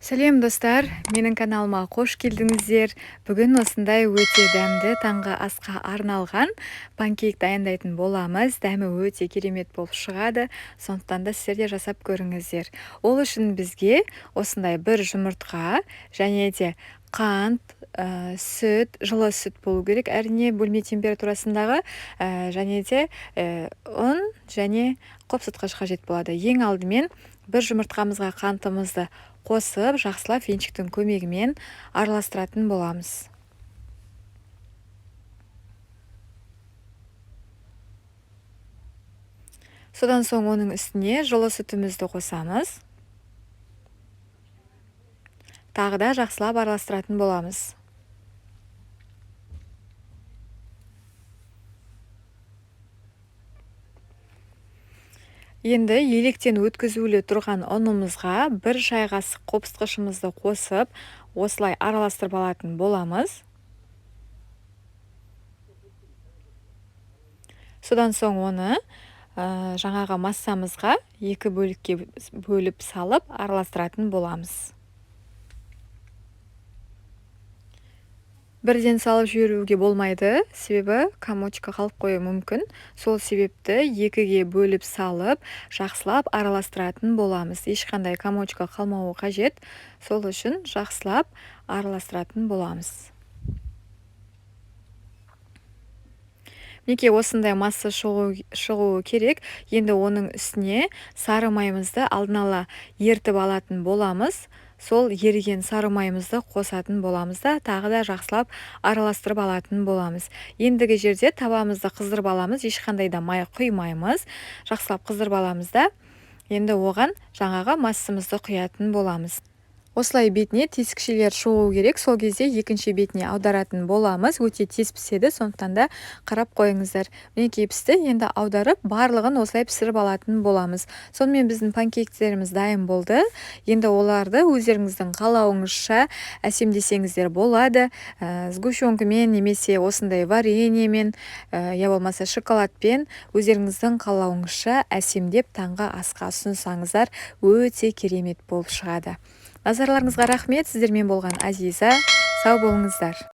Сәлем достар, менің каналыма қош келдіңіздер. Бүгін осындай өте дәмді таңғы асқа арналған панкейк дайындайтын боламыз. Дәмі өте керемет болып шығады, сондықтан да сіздер де жасап көріңіздер. Ол үшін бізге осындай бір жұмыртқа және де қант, сүт, жылы сүт болу керек, әрине бөлме температурасындағы, және де ұн және қопсытқыш қажет болады. Ең алдымен бір жұмыртқамызға қантымызды қосып, жақсылап венчиктің көмегімен араластыратын боламыз. Содан соң оның үстіне жылы сүтімізді қосамыз. Тағы да жақсылап араластыратын боламыз. Енді електен өткізулі тұрған ұнымызға бір шай қасық қопсытқышымызды қосып, осылай араластырып алатын боламыз. Содан соң оны жаңағы массамызға екі бөлікке бөліп салып араластыратын боламыз. Бірден салып жіберуге болмайды, себебі комочка қалып қоюы мүмкін. Сол себепті екіге бөліп салып, жақсылап араластыратын боламыз. Ешқандай комочка қалмауы қажет. Сол үшін жақсылап араластыратын боламыз. Неке осындай масса шығуы керек. Енді оның үстіне сары майымызды алдын ала ертіп алатын боламыз. Сол еріген сары майымызды қосатын боламыз да, тағы да жақсылап араластырып алатын боламыз. Ендігі жерде табамызды қыздырып аламыз, ешқандай да май құймаймыз. Жақсылап қыздырып аламыз да, енді оған жаңағы массамызды құятын боламыз. Осылай бетіне тесікшелер шығуы керек, сол кезде екінші бетіне аударатын боламыз. Өте тез піседі, сондықтан да қарап қойыңыздар. Мінекей пісті, енді аударып, барлығын осылай пісіріп алатын боламыз. Сонымен біздің панкейктеріміз дайын болды. Енді оларды өздеріңіздің қалауыңызша әсемдесеңіздер болады. Сгущенкамен немесе осындай вареньемен, я болмаса шоколадпен өздеріңіздің қалауыңызша әсемдеп таңғы асқа ұсынсаңыздар, өте керемет болып шығады. Назарларыңызға рахмет, сіздермен болған Азиза. Сау болыңыздар.